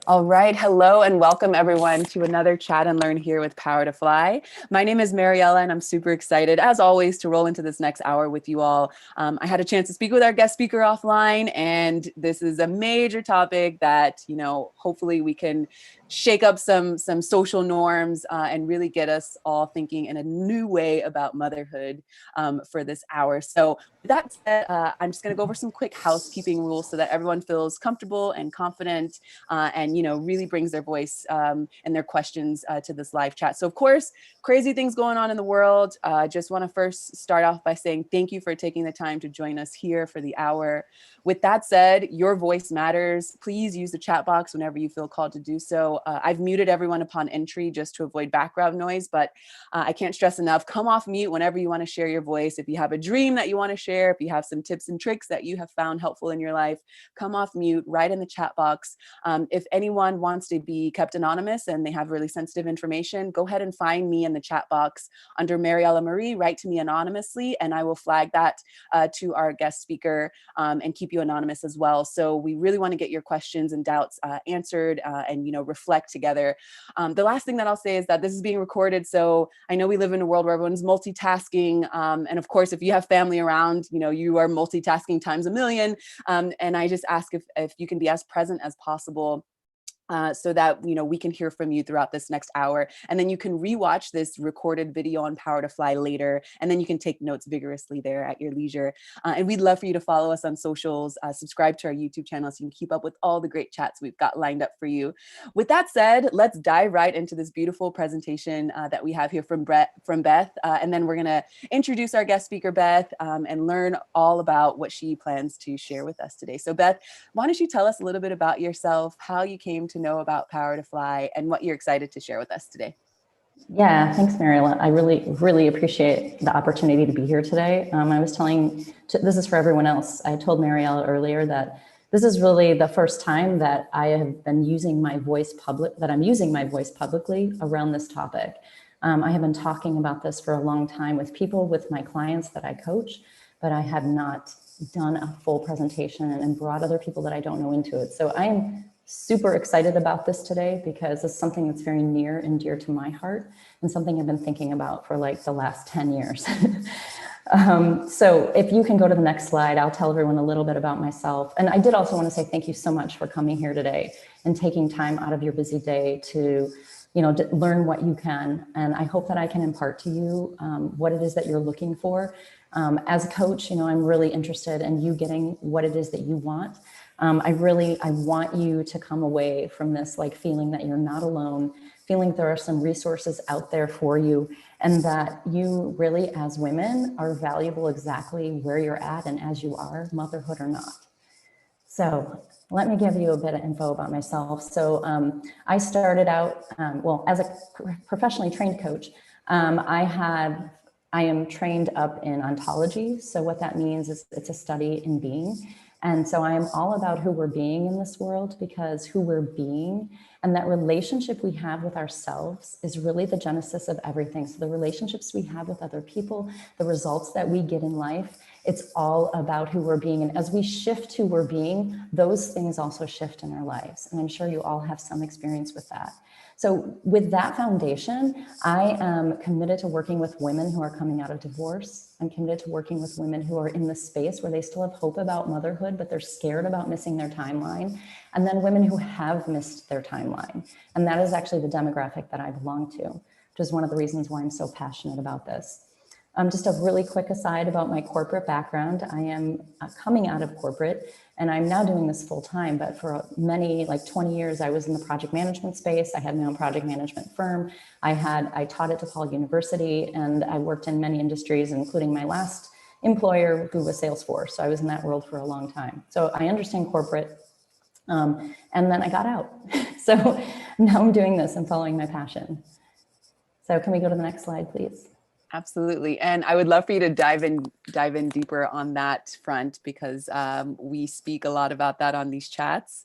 All right. Hello and welcome everyone to another Chat and Learn here with PowerToFly. My name is Mariella and I'm super excited as always to roll into this next hour with you all. I had a chance to speak with our guest speaker offline, and this is a major topic that, hopefully we can shake up some social norms and really get us all thinking in a new way about motherhood for this hour. So with that said, I'm just going to go over some quick housekeeping rules so that everyone feels comfortable and confident and really brings their voice and their questions to this live chat. So of course, crazy things going on in the world. Just want to first start off by saying thank you for taking the time to join us here for the hour. With that said, your voice matters. Please use the chat box whenever you feel called to do so. I've muted everyone upon entry just to avoid background noise, but I can't stress enough, come off mute whenever you want to share your voice. If you have a dream that you want to share, if you have some tips and tricks that you have found helpful in your life, come off mute, write in the chat box. If anyone wants to be kept anonymous and they have really sensitive information, go ahead and find me in the chat box under Mariella Marie, write to me anonymously, and I will flag that to our guest speaker and keep you anonymous as well. So we really want to get your questions and doubts answered and reflect together. The last thing that I'll say is that this is being recorded, so I know we live in a world where everyone's multitasking, and of course, if you have family around, you are multitasking times a million, and I just ask if you can be as present as possible so that we can hear from you throughout this next hour, and then you can rewatch this recorded video on PowerToFly later, and then you can take notes vigorously there at your leisure. And we'd love for you to follow us on socials, subscribe to our YouTube channel so you can keep up with all the great chats we've got lined up for you. With that said, let's dive right into this beautiful presentation that we have here from Beth, and then we're going to introduce our guest speaker, Beth, and learn all about what she plans to share with us today. So Beth, why don't you tell us a little bit about yourself, how you came to know about PowerToFly, and what you're excited to share with us today. Yeah, thanks, Mariella. I really appreciate the opportunity to be here today. I was this is for everyone else. I told Mariella earlier that this is really the first time that I have been using my voice publicly around this topic. I have been talking about this for a long time with my clients that I coach, but I have not done a full presentation and brought other people that I don't know into it. So I am super excited about this today because it's something that's very near and dear to my heart and something I've been thinking about for like the last 10 years. So if you can go to the next slide, I'll tell everyone a little bit about myself. And I did also want to say thank you so much for coming here today and taking time out of your busy day to learn what you can. And I hope that I can impart to you what it is that you're looking for. As a coach, I'm really interested in you getting what it is that you want. I want you to come away from this like feeling that you're not alone, feeling there are some resources out there for you, and that you really, as women, are valuable exactly where you're at and as you are, motherhood or not. So let me give you a bit of info about myself. So I started out, as a professionally trained coach. I am trained up in ontology. So what that means is it's a study in being. And so I am all about who we're being in this world, because who we're being and that relationship we have with ourselves is really the genesis of everything. So the relationships we have with other people, the results that we get in life, it's all about who we're being. And as we shift who we're being, those things also shift in our lives. And I'm sure you all have some experience with that. So with that foundation, I am committed to working with women who are coming out of divorce. I'm committed to working with women who are in the space where they still have hope about motherhood, but they're scared about missing their timeline. And then women who have missed their timeline. And that is actually the demographic that I belong to, which is one of the reasons why I'm so passionate about this. Just a really quick aside about my corporate background. I am coming out of corporate and I'm now doing this full time, but for many, like 20 years, I was in the project management space. I had my own project management firm. I taught at DePaul University, and I worked in many industries, including my last employer, who was Salesforce. So I was in that world for a long time. So I understand corporate. And then I got out. So now I'm doing this and following my passion. So can we go to the next slide, please? Absolutely. And I would love for you to dive in deeper on that front, because we speak a lot about that on these chats.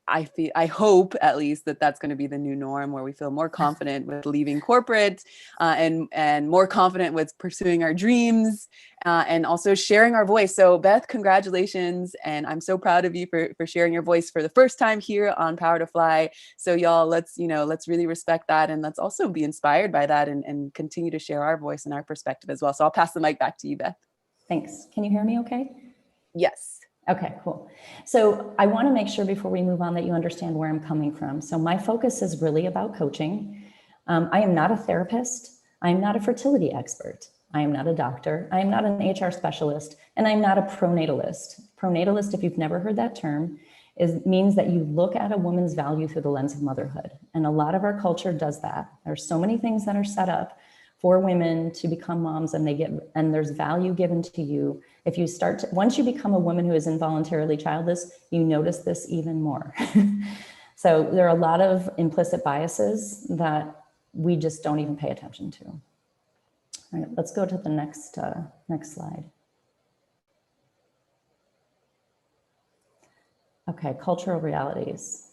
I hope at least that that's going to be the new norm, where we feel more confident with leaving corporate, and more confident with pursuing our dreams, and also sharing our voice. So Beth, congratulations. And I'm so proud of you for sharing your voice for the first time here on Power to Fly. So y'all, let's really respect that. And let's also be inspired by that, and continue to share our voice and our perspective as well. So I'll pass the mic back to you, Beth. Thanks. Can you hear me okay? Yes. Okay, cool. So I want to make sure before we move on that you understand where I'm coming from. So my focus is really about coaching. I am not a therapist. I am not a fertility expert. I am not a doctor. I am not an HR specialist, and I'm not a pronatalist. Pronatalist, if you've never heard that term, means that you look at a woman's value through the lens of motherhood. And a lot of our culture does that. There's so many things that are set up for women to become moms, and there's value given to you. If you once you become a woman who is involuntarily childless, you notice this even more. So there are a lot of implicit biases that we just don't even pay attention to. All right, let's go to the next slide. Okay, cultural realities.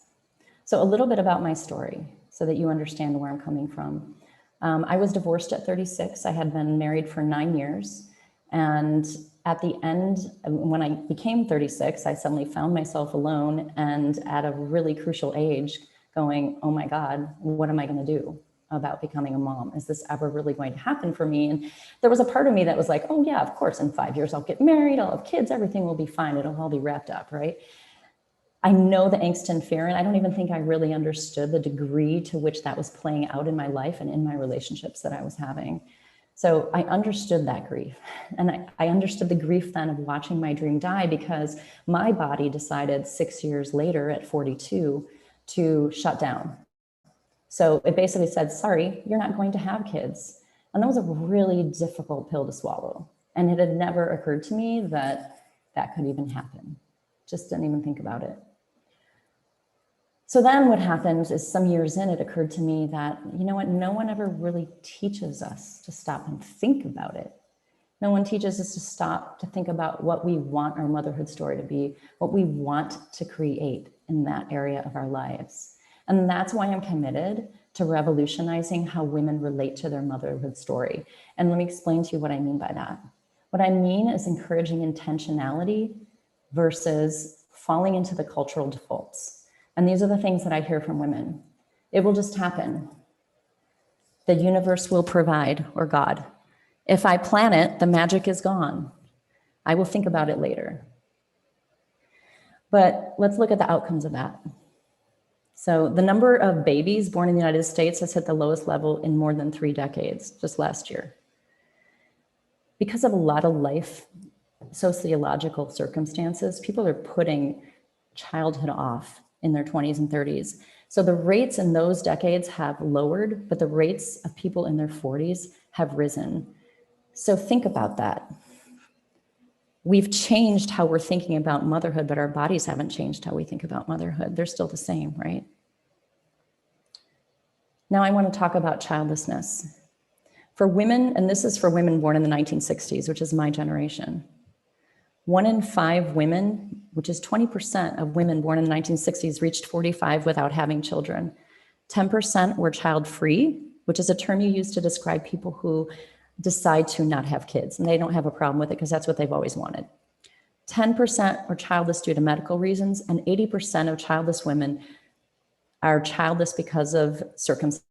So a little bit about my story so that you understand where I'm coming from. I was divorced at 36. I had been married for 9 years. And at the end, when I became 36, I suddenly found myself alone and at a really crucial age going, oh my God, what am I going to do about becoming a mom? Is this ever really going to happen for me? And there was a part of me that was like, oh yeah, of course, in 5 years, I'll get married, I'll have kids, everything will be fine. It'll all be wrapped up, right? I know the angst and fear, and I don't even think I really understood the degree to which that was playing out in my life and in my relationships that I was having. So I understood that grief. And I understood the grief then of watching my dream die, because my body decided 6 years later at 42 to shut down. So it basically said, sorry, you're not going to have kids. And that was a really difficult pill to swallow. And it had never occurred to me that that could even happen. Just didn't even think about it. So then what happened is, some years in, it occurred to me that, you know what, no one ever really teaches us to stop and think about it. No one teaches us to stop to think about what we want our motherhood story to be, what we want to create in that area of our lives. And that's why I'm committed to revolutionizing how women relate to their motherhood story. And let me explain to you what I mean by that. What I mean is encouraging intentionality versus falling into the cultural defaults. And these are the things that I hear from women. It will just happen. The universe will provide, or God. If I plan it, the magic is gone. I will think about it later. But let's look at the outcomes of that. So the number of babies born in the United States has hit the lowest level in more than 3 decades, just last year. Because of a lot of life sociological circumstances, people are putting childhood off in their 20s and 30s. So the rates in those decades have lowered, but the rates of people in their 40s have risen. So think about that. We've changed how we're thinking about motherhood, but our bodies haven't changed how we think about motherhood. They're still the same, right? Now I want to talk about childlessness. For women, and this is for women born in the 1960s, which is my generation, 1 in 5 women, which is 20% of women born in the 1960s, reached 45 without having children. 10% were child-free, which is a term you use to describe people who decide to not have kids, and they don't have a problem with it because that's what they've always wanted. 10% were childless due to medical reasons, and 80% of childless women are childless because of circumstances.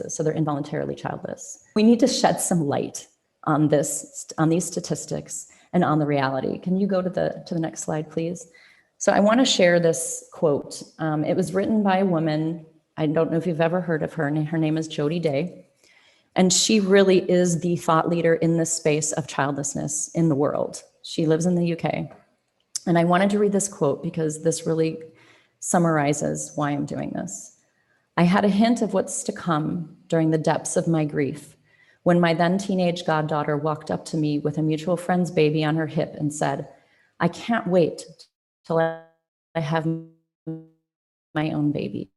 So they're involuntarily childless. We need to shed some light on these statistics and on the reality. Can you go to the next slide, please? So I want to share this quote. It was written by a woman. I don't know if you've ever heard of her. Her name is Jody Day. And she really is the thought leader in this space of childlessness in the world. She lives in the UK. And I wanted to read this quote because this really summarizes why I'm doing this. I had a hint of what's to come during the depths of my grief when my then teenage goddaughter walked up to me with a mutual friend's baby on her hip and said, I can't wait till I have my own baby.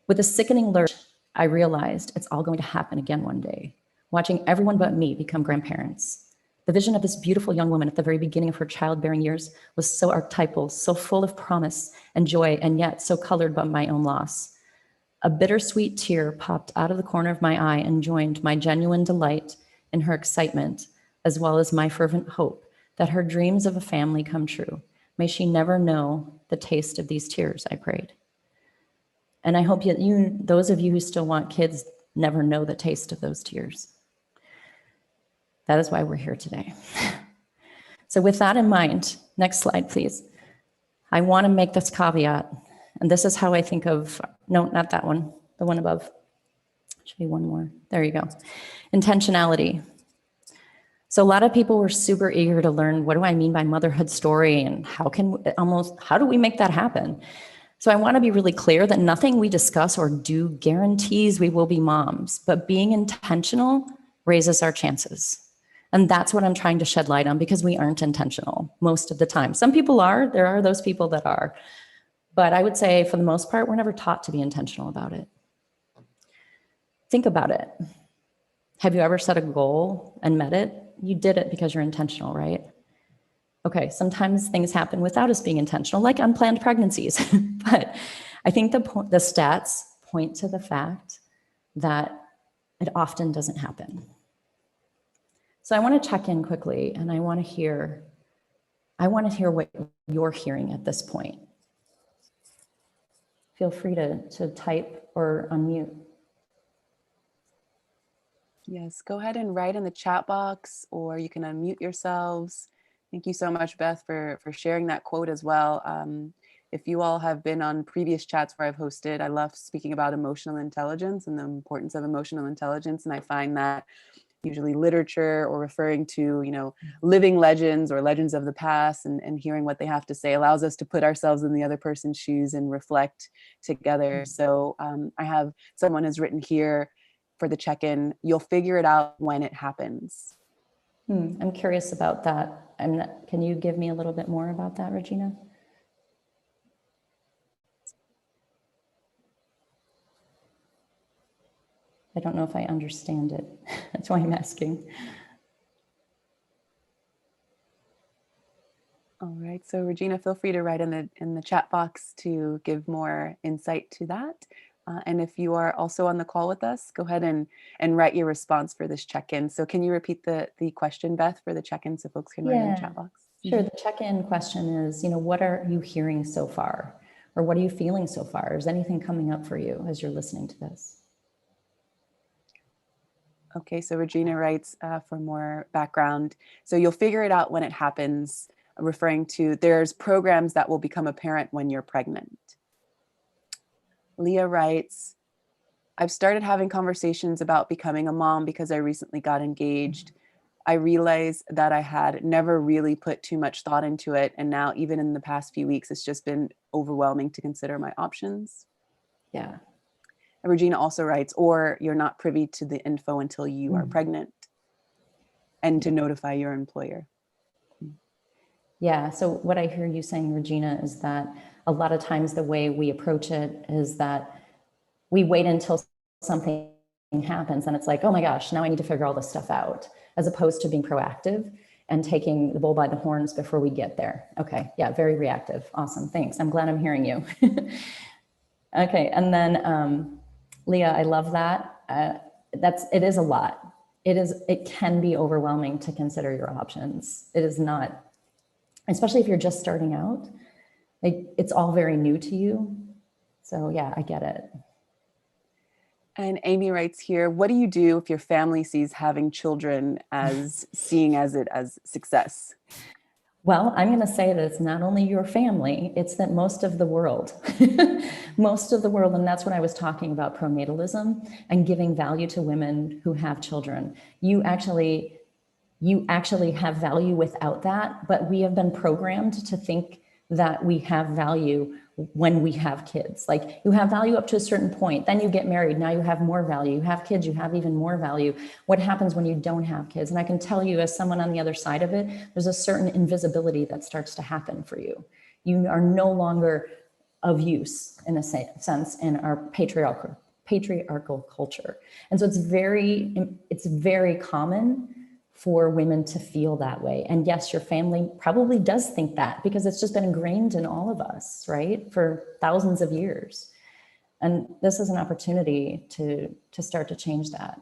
With a sickening lurch, I realized it's all going to happen again one day, watching everyone but me become grandparents. The vision of this beautiful young woman at the very beginning of her childbearing years was so archetypal, so full of promise and joy, and yet so colored by my own loss. A bittersweet tear popped out of the corner of my eye and joined my genuine delight in her excitement, as well as my fervent hope that her dreams of a family come true. May she never know the taste of these tears, I prayed. And I hope those of you who still want kids, never know the taste of those tears. That is why we're here today. So with that in mind, next slide, please. I want to make this caveat, and this is how I think of, no, not that one, the one above. Should be one more. There you go. Intentionality. So a lot of people were super eager to learn, what do I mean by motherhood story, and how do we make that happen? So I want to be really clear that nothing we discuss or do guarantees we will be moms, but being intentional raises our chances. And that's what I'm trying to shed light on, because we aren't intentional most of the time. Some people are, there are those people that are, but I would say for the most part, we're never taught to be intentional about it. Think about it. Have you ever set a goal and met it? You did it because you're intentional, right? Okay, sometimes things happen without us being intentional, like unplanned pregnancies. But I think the stats point to the fact that it often doesn't happen. So I want to check in quickly, and I want to hear what you're hearing at this point. Feel free to type or unmute. Yes, go ahead and write in the chat box, or you can unmute yourselves. Thank you so much, Beth, for sharing that quote as well. If you all have been on previous chats where I've hosted, I love speaking about emotional intelligence and the importance of emotional intelligence. And I find that usually literature or referring to, living legends or legends of the past and hearing what they have to say allows us to put ourselves in the other person's shoes and reflect together. So I have someone has written here for the check-in, you'll figure it out when it happens. I'm curious about that. Can you give me a little bit more about that, Regina? I don't know if I understand it. That's why I'm asking. All right, so Regina, feel free to write in the chat box to give more insight to that. And if you are also on the call with us, go ahead and write your response for this check-in. So can you repeat the question, Beth, for the check-in so folks can write in the chat box? Sure. The check-in question is, what are you hearing so far? Or what are you feeling so far? Is anything coming up for you as you're listening to this? Okay, so Regina writes for more background. So you'll figure it out when it happens, referring to there's programs that will become apparent when you're pregnant. Leah writes, I've started having conversations about becoming a mom because I recently got engaged. I realized that I had never really put too much thought into it. And now even in the past few weeks, it's just been overwhelming to consider my options. Yeah. And Regina also writes, or you're not privy to the info until you are pregnant and to notify your employer. Yeah, so what I hear you saying, Regina, is that a lot of times the way we approach it is that we wait until something happens and it's like, oh my gosh, now I need to figure all this stuff out, as opposed to being proactive and taking the bull by the horns before we get there. Okay, yeah, very reactive. Awesome, thanks. I'm glad I'm hearing you. Okay, and then Leah, I love that. It is a lot. It can be overwhelming to consider your options. It is not, especially if you're just starting out. It's all very new to you. So yeah, I get it. And Amy writes here, what do you do if your family sees having children as success? Well, I'm going to say that it's not only your family, it's that most of the world, most of the world. And that's what I was talking about, pronatalism and giving value to women who have children. You actually have value without that, but we have been programmed to think that we have value when we have kids. Like, you have value up to a certain point, then you get married, now you have more value. You have kids, you have even more value. What happens when you don't have kids? And I can tell you, as someone on the other side of it, there's a certain invisibility that starts to happen for you. You are no longer of use, in a sense, in our patriarchal culture. And so it's very common for women to feel that way. And yes, your family probably does think that because it's just been ingrained in all of us, right? For thousands of years. And this is an opportunity to start to change that.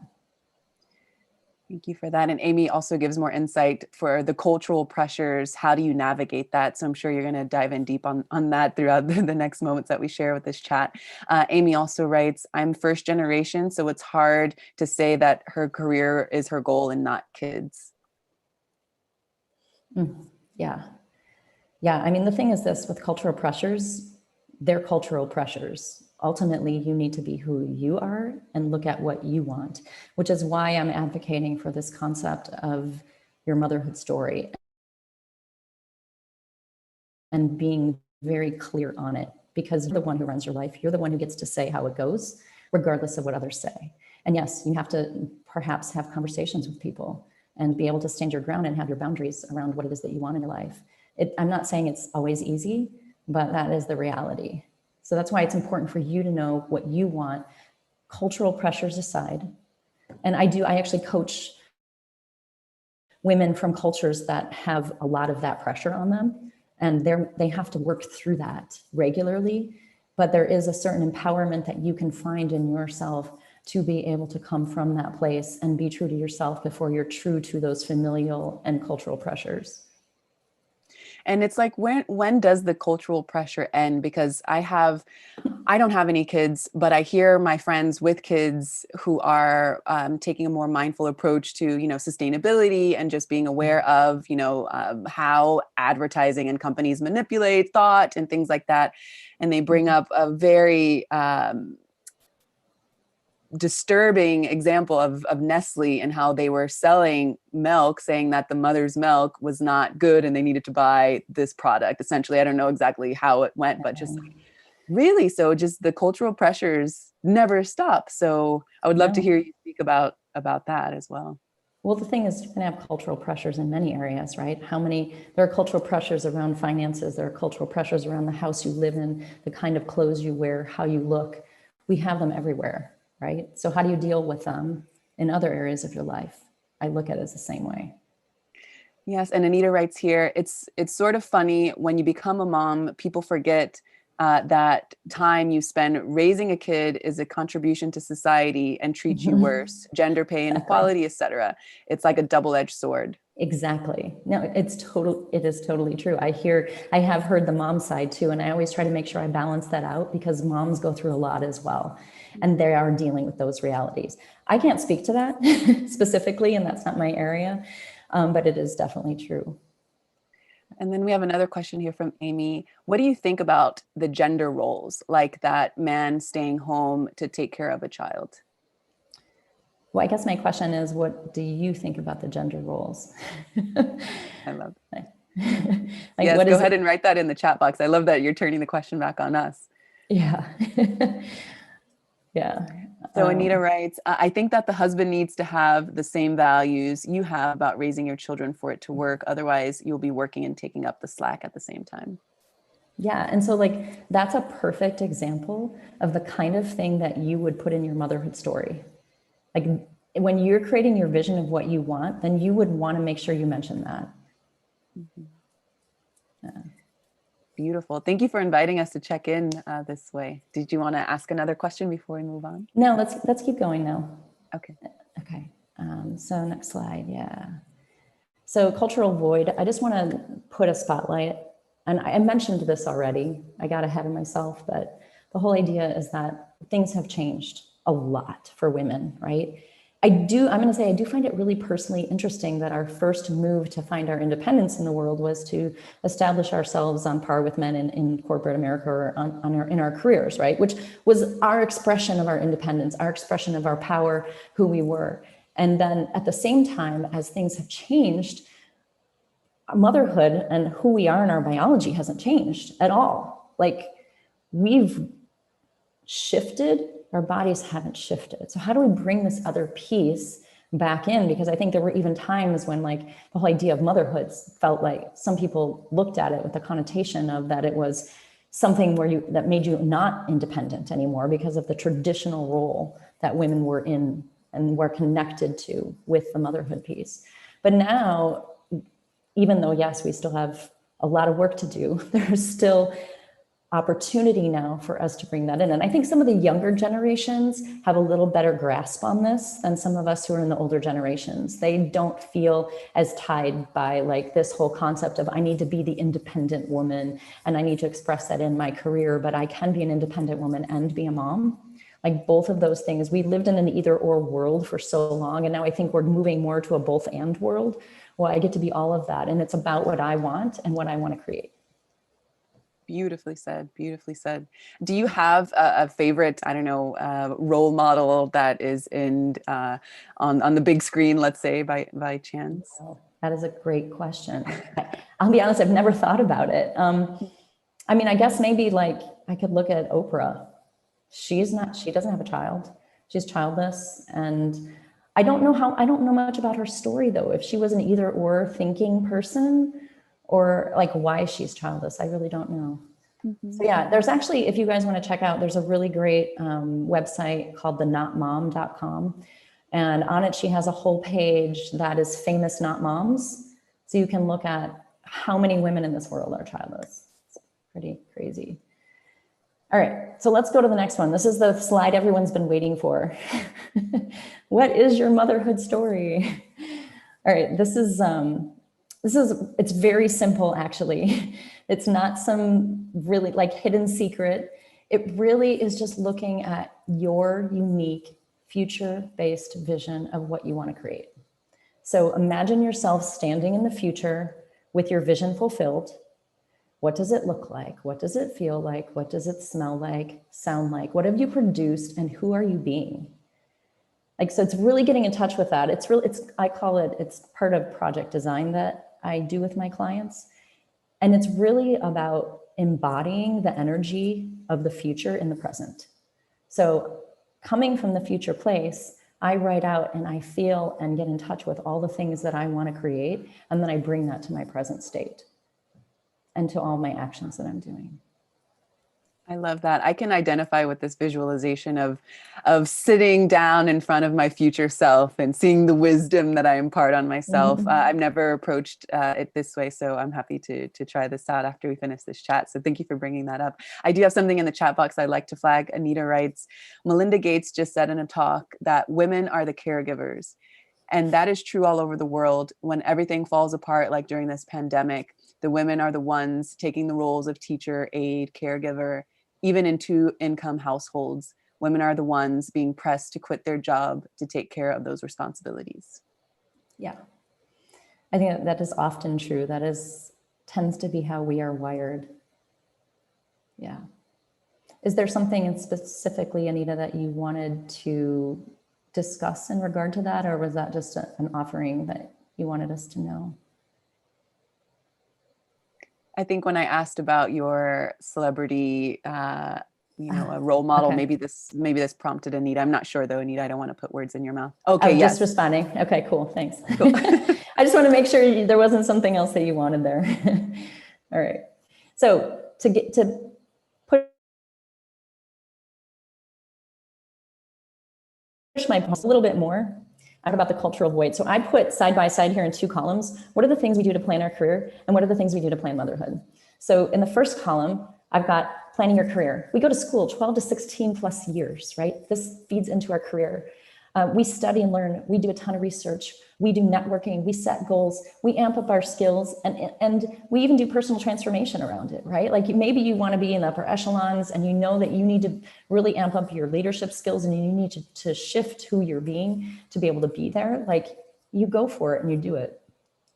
Thank you for that. And Amy also gives more insight for the cultural pressures. How do you navigate that? So I'm sure you're going to dive in deep on that throughout the next moments that we share with this chat. Amy also writes, I'm first generation, so it's hard to say that her career is her goal and not kids. Yeah. Yeah. I mean, the thing is this with cultural pressures, they're cultural pressures. Ultimately, you need to be who you are and look at what you want, which is why I'm advocating for this concept of your motherhood story and being very clear on it, because you're the one who runs your life. You're the one who gets to say how it goes, regardless of what others say. And yes, you have to perhaps have conversations with people and be able to stand your ground and have your boundaries around what it is that you want in your life. I'm not saying it's always easy, but that is the reality. So that's why it's important for you to know what you want, cultural pressures aside. And I actually coach women from cultures that have a lot of that pressure on them, and they have to work through that regularly. But there is a certain empowerment that you can find in yourself to be able to come from that place and be true to yourself before you're true to those familial and cultural pressures. And it's like, when does the cultural pressure end? Because I don't have any kids, but I hear my friends with kids who are taking a more mindful approach to, sustainability and just being aware of, how advertising and companies manipulate thought and things like that. And they bring up a very disturbing example of Nestle and how they were selling milk, saying that the mother's milk was not good and they needed to buy this product. Essentially, I don't know exactly how it went, but just really, so just the cultural pressures never stop. So I would love to hear you speak about that as well. Well, the thing is, you can have cultural pressures in many areas, right? There are cultural pressures around finances. There are cultural pressures around the house you live in, the kind of clothes you wear, how you look. We have them everywhere, right? So how do you deal with them in other areas of your life? I look at it as the same way. Yes, and Anita writes here, it's sort of funny when you become a mom, people forget that time you spend raising a kid is a contribution to society and treats you worse, gender pay inequality, etc. It's like a double-edged sword. Exactly. No, it is totally true. I have heard the mom side too, and I always try to make sure I balance that out because moms go through a lot as well, and they are dealing with those realities. I can't speak to that specifically, and that's not my area, but it is definitely true. And then we have another question here from Amy. What do you think about the gender roles, like that man staying home to take care of a child? Well, I guess my question is, what do you think about the gender roles? I love that. Like, yes, go ahead and write that in the chat box. I love that you're turning the question back on us. Yeah. Yeah. So Anita writes, I think that the husband needs to have the same values you have about raising your children for it to work. Otherwise, you'll be working and taking up the slack at the same time. Yeah. And so that's a perfect example of the kind of thing that you would put in your motherhood story. Like when you're creating your vision of what you want, then you would want to make sure you mention that. Mm-hmm. Yeah. Beautiful. Thank you for inviting us to check in this way. Did you want to ask another question before we move on? No, let's keep going now. Okay. Okay. So next slide. Yeah. So cultural void, I just want to put a spotlight, and I mentioned this already. I got ahead of myself, but the whole idea is that things have changed a lot for women, right? I'm going to say, I do find it really personally interesting that our first move to find our independence in the world was to establish ourselves on par with men in corporate America or in our careers, right? Which was our expression of our independence, our expression of our power, who we were. And then at the same time, as things have changed, motherhood and who we are in our biology hasn't changed at all. Like we've shifted, our bodies haven't shifted. So how do we bring this other piece back in? Because I think there were even times when the whole idea of motherhood felt like some people looked at it with the connotation of that it was something that made you not independent anymore because of the traditional role that women were in and were connected to with the motherhood piece. But now, even though, yes, we still have a lot of work to do, there's still opportunity now for us to bring that in. And I think some of the younger generations have a little better grasp on this than some of us who are in the older generations. They don't feel as tied by like this whole concept of I need to be the independent woman and I need to express that in my career, but I can be an independent woman and be a mom. Like both of those things, we lived in an either or world for so long. And now I think we're moving more to a both and world. Well, I get to be all of that. And it's about what I want and what I want to create. Beautifully said. Beautifully said. Do you have a favorite, I don't know, role model that is in on the big screen, let's say, by chance? Oh, that is a great question. I'll be honest, I've never thought about it. I mean, I guess maybe like I could look at Oprah. She doesn't have a child. She's childless, and I don't know much about her story though. If she was an either or thinking person, or like why she's childless, I really don't know. So yeah, there's actually, if you guys want to check out, there's a really great website called thenotmom.com. And on it, she has a whole page that is famous not moms. So you can look at how many women in this world are childless. It's pretty crazy. All right, so let's go to the next one. This is the slide everyone's been waiting for. What is your motherhood story? All right, it's very simple, actually. It's not some really like hidden secret. It really is just looking at your unique future-based vision of what you want to create. So imagine yourself standing in the future with your vision fulfilled. What does it look like? What does it feel like? What does it smell like, sound like? What have you produced and who are you being? Like, so it's really getting in touch with that. I call it, it's part of project design that I do with my clients. And it's really about embodying the energy of the future in the present. So coming from the future place, I write out and I feel and get in touch with all the things that I want to create. And then I bring that to my present state and to all my actions that I'm doing. I love that. I can identify with this visualization of sitting down in front of my future self and seeing the wisdom that I impart on myself. Mm-hmm. I've never approached it this way, so I'm happy to try this out after we finish this chat. So thank you for bringing that up. I do have something in the chat box I'd like to flag. Anita writes, Melinda Gates just said in a talk that women are the caregivers. And that is true all over the world. When everything falls apart, like during this pandemic, the women are the ones taking the roles of teacher, aide, caregiver. Even in two-income households, women are the ones being pressed to quit their job to take care of those responsibilities. Yeah, I think that is often true. That tends to be how we are wired. Yeah. Is there something specifically, Anita, that you wanted to discuss in regard to that, or was that just an offering that you wanted us to know? I think when I asked about your celebrity, a role model, okay. maybe this prompted Anita. I'm not sure though, Anita. I don't want to put words in your mouth. Okay, yes. Yes. Just responding. Okay, cool. Thanks. Cool. I just want to make sure there wasn't something else that you wanted there. All right. So to push my post a little bit more about the cultural void. So I put side by side here in two columns. What are the things we do to plan our career? And what are the things we do to plan motherhood? So in the first column, I've got planning your career. We go to school 12 to 16 plus years, right? This feeds into our career. We study and learn. We do a ton of research. We do networking. We set goals. We amp up our skills, and we even do personal transformation around it, right? Like maybe you want to be in the upper echelons, and you know that you need to really amp up your leadership skills, and you need to shift who you're being to be able to be there. Like you go for it and you do it.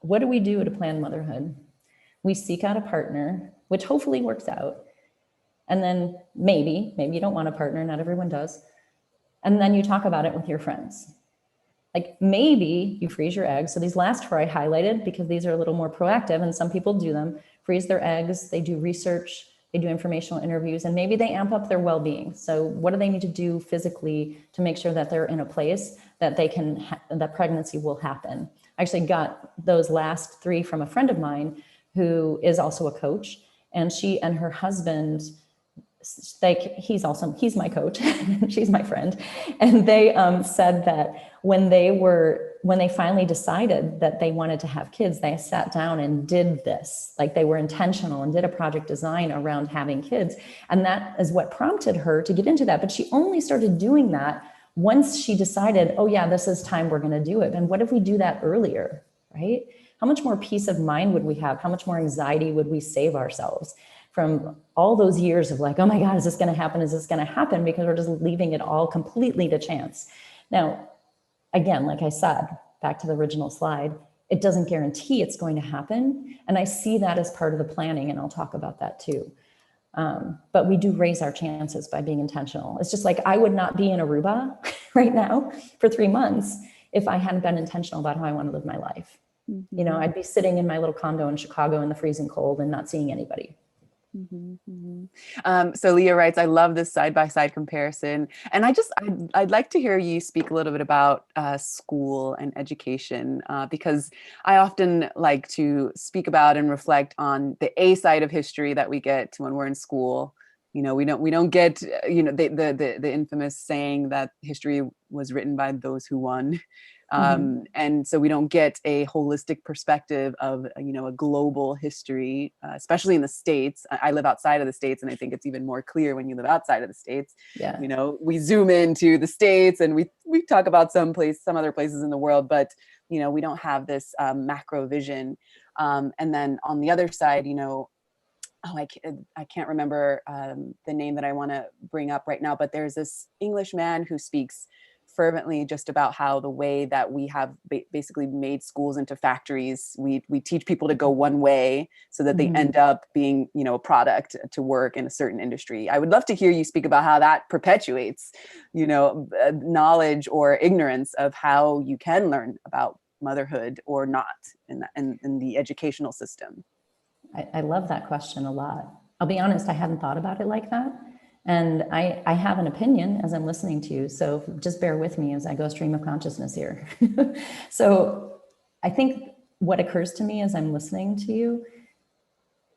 What do we do to plan motherhood? We seek out a partner, which hopefully works out. And then maybe you don't want a partner. Not everyone does. And then you talk about it with your friends. Like maybe you freeze your eggs. So these last four I highlighted because these are a little more proactive, and some people do them. Freeze their eggs, they do research, they do informational interviews, and maybe they amp up their well-being. So what do they need to do physically to make sure that they're in a place that they can, that pregnancy will happen? I actually got those last three from a friend of mine who is also a coach, and she and her husband, he's my coach, she's my friend. And they said that when they finally decided that they wanted to have kids, they sat down and did this. Like, they were intentional and did a project design around having kids. And that is what prompted her to get into that. But she only started doing that once she decided, oh yeah, this is time, we're going to do it. And what if we do that earlier, right? How much more peace of mind would we have? How much more anxiety would we save ourselves from all those years of like, oh my God, is this going to happen? Is this going to happen? Because we're just leaving it all completely to chance. Now, again, like I said, back to the original slide, it doesn't guarantee it's going to happen. And I see that as part of the planning, and I'll talk about that too. But we do raise our chances by being intentional. It's just like, I would not be in Aruba right now for 3 months if I hadn't been intentional about how I want to live my life. You know, I'd be sitting in my little condo in Chicago in the freezing cold and not seeing anybody. So Leah writes, I love this side-by-side comparison. And I'd like to hear you speak a little bit about school and education, because I often like to speak about and reflect on the A side of history that we get when we're in school. You know, we don't get, you know, the infamous saying that history was written by those who won. And so we don't get a holistic perspective of, you know, a global history, especially in the States. I live outside of the States, and I think it's even more clear when you live outside of the States. Yeah. You know, we zoom into the States and we talk about some other places in the world, but, you know, we don't have this macro vision. And then on the other side, you know, I can't remember the name that I want to bring up right now, but there's this English man who speaks fervently just about how the way that we have basically made schools into factories, we teach people to go one way so that they end up being, you know, a product to work in a certain industry. I would love to hear you speak about how that perpetuates, you know, knowledge or ignorance of how you can learn about motherhood or not in the educational system. I love that question a lot. I'll be honest, I hadn't thought about it like that. And I have an opinion as I'm listening to you. So just bear with me as I go stream of consciousness here. So I think what occurs to me as I'm listening to you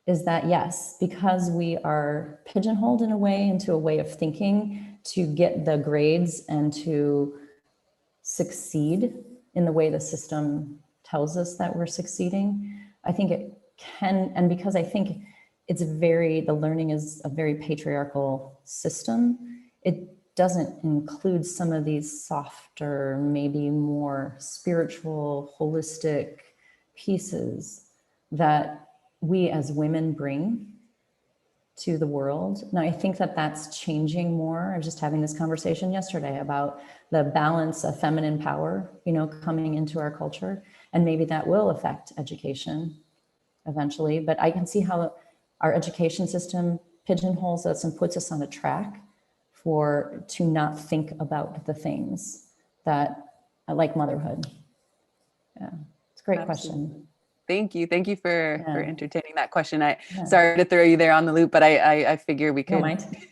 is that, yes, because we are pigeonholed in a way into a way of thinking to get the grades and to succeed in the way the system tells us that we're succeeding, I think it can, and because I think the learning is a very patriarchal system, it doesn't include some of these softer, maybe more spiritual, holistic pieces that we as women bring to the world. Now, I think that that's changing more. I was just having this conversation yesterday about the balance of feminine power, you know, coming into our culture, and maybe that will affect education eventually. But I can see how our education system pigeonholes us and puts us on a track to not think about the things that like motherhood. Yeah, it's a great Absolutely. question. Thank you. Thank you for entertaining that question. Sorry to throw you there on the loop, but I figure we could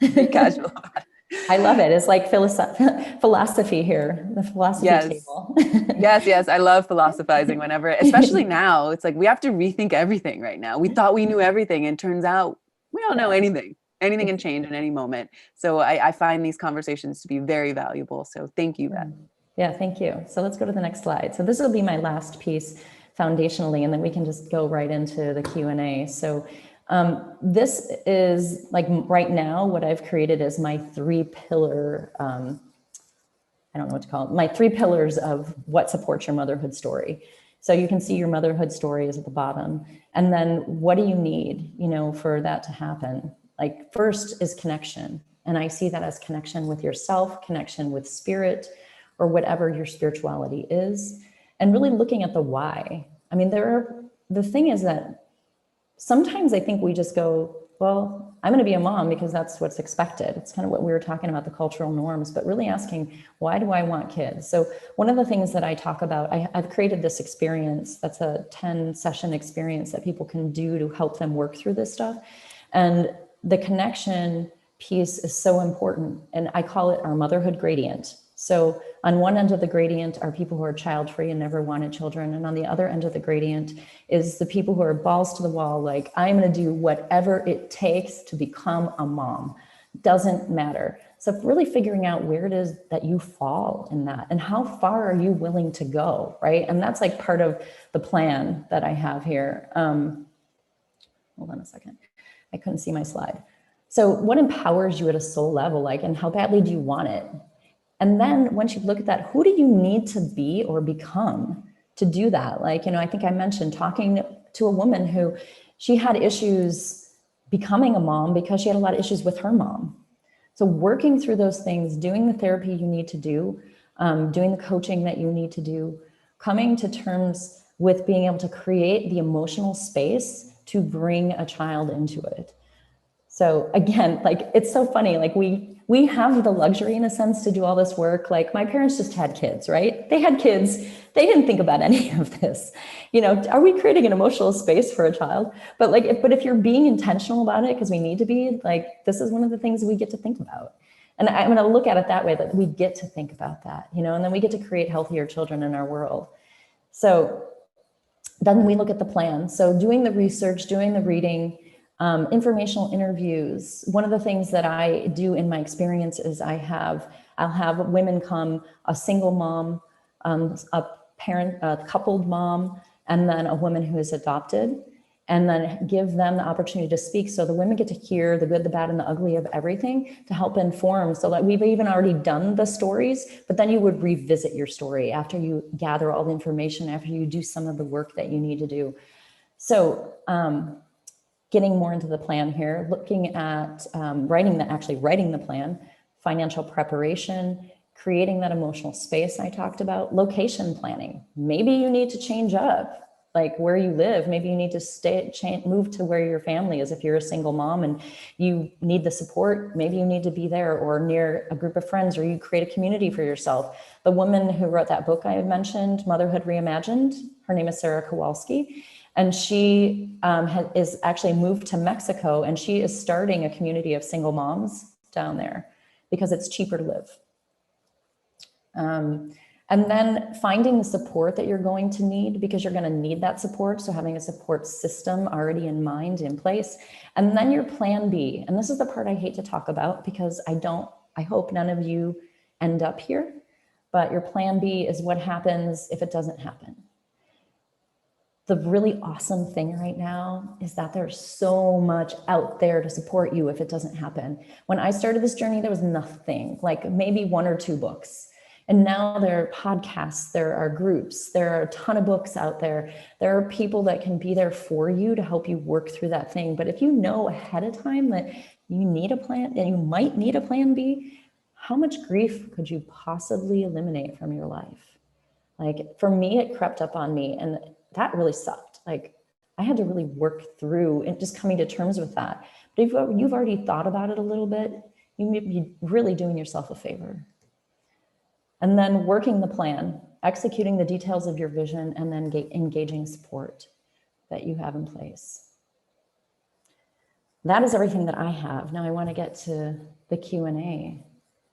be casual about it. I love it. It's like philosophy here, the philosophy table. Yes. I love philosophizing whenever, especially now. It's like we have to rethink everything right now. We thought we knew everything, and turns out we don't know anything. Anything can change in any moment. So I find these conversations to be very valuable. So thank you, Beth. Yeah, thank you. So let's go to the next slide. So this will be my last piece foundationally, and then we can just go right into the Q&A. So this is like right now, what I've created is my 3-pillar, I don't know what to call it, my 3 pillars of what supports your motherhood story. So you can see your motherhood story is at the bottom. And then what do you need, you know, for that to happen? Like, first is connection. And I see that as connection with yourself, connection with spirit, or whatever your spirituality is, and really looking at the why. I mean, the thing is that sometimes I think we just go, well, I'm going to be a mom because that's what's expected. It's kind of what we were talking about, the cultural norms, but really asking, why do I want kids? So one of the things that I talk about, I've created this experience that's a 10-session experience that people can do to help them work through this stuff. And the connection piece is so important. And I call it our motherhood gradient. So on one end of the gradient are people who are child-free and never wanted children. And on the other end of the gradient is the people who are balls to the wall, like, I'm going to do whatever it takes to become a mom. Doesn't matter. So really figuring out where it is that you fall in that and how far are you willing to go, right? And that's like part of the plan that I have here. Hold on a second. I couldn't see my slide. So what empowers you at a soul level, like, and how badly do you want it? And then once you look at that, who do you need to be or become to do that? Like, I think I mentioned talking to a woman who she had issues becoming a mom because she had a lot of issues with her mom. So working through those things, doing the therapy you need to do, doing the coaching that you need to do, coming to terms with being able to create the emotional space to bring a child into it. So again, like, it's so funny, like we have the luxury in a sense to do all this work. Like, my parents just had kids, right? They had kids. They didn't think about any of this. Are we creating an emotional space for a child? But if you're being intentional about it, because we need to be, like, this is one of the things we get to think about. And I'm going to look at it that way, that we get to think about that, and then we get to create healthier children in our world. So then we look at the plan. So doing the research, doing the reading, informational interviews. One of the things that I do in my experience is I'll have women come, a single mom, a parent, a coupled mom, and then a woman who is adopted, and then give them the opportunity to speak. So the women get to hear the good, the bad, and the ugly of everything to help inform, so that we've even already done the stories, but then you would revisit your story after you gather all the information, after you do some of the work that you need to do. So, getting more into the plan here, looking at writing the plan, financial preparation, creating that emotional space I talked about, location planning. Maybe you need to change up, like, where you live. Maybe you need to move to where your family is. If you're a single mom and you need the support, maybe you need to be there or near a group of friends, or you create a community for yourself. The woman who wrote that book I mentioned, Motherhood Reimagined, her name is Sarah Kowalski. And she is actually moved to Mexico, and she is starting a community of single moms down there because it's cheaper to live. And then finding the support that you're going to need, because you're going to need that support. So having a support system already in mind, in place. And then your plan B. And this is the part I hate to talk about, because I hope none of you end up here. But your plan B is what happens if it doesn't happen. The really awesome thing right now is that there's so much out there to support you if it doesn't happen. When I started this journey, there was nothing, like maybe 1 or 2 books. And now there are podcasts, there are groups, there are a ton of books out there. There are people that can be there for you to help you work through that thing. But if you know ahead of time that you need a plan, and you might need a plan B, how much grief could you possibly eliminate from your life? Like, for me, it crept up on me, and that really sucked. Like, I had to really work through and just coming to terms with that. But if you've already thought about it a little bit, you may be really doing yourself a favor. And then working the plan, executing the details of your vision, and then engaging support that you have in place. That is everything that I have. Now I want to get to the Q&A.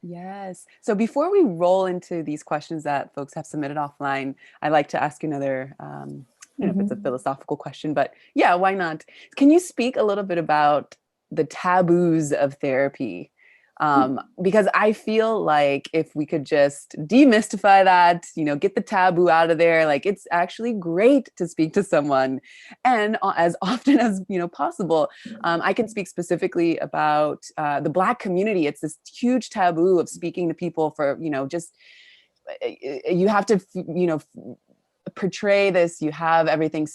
Yes. So before we roll into these questions that folks have submitted offline, I'd like to ask you another, I don't know if it's a philosophical question, but yeah, why not? Can you speak a little bit about the taboos of therapy? Because I feel like if we could just demystify that, get the taboo out of there, like, it's actually great to speak to someone, and as often as possible. I can speak specifically about the Black community. It's this huge taboo of speaking to people for just you have to portray this. You have everything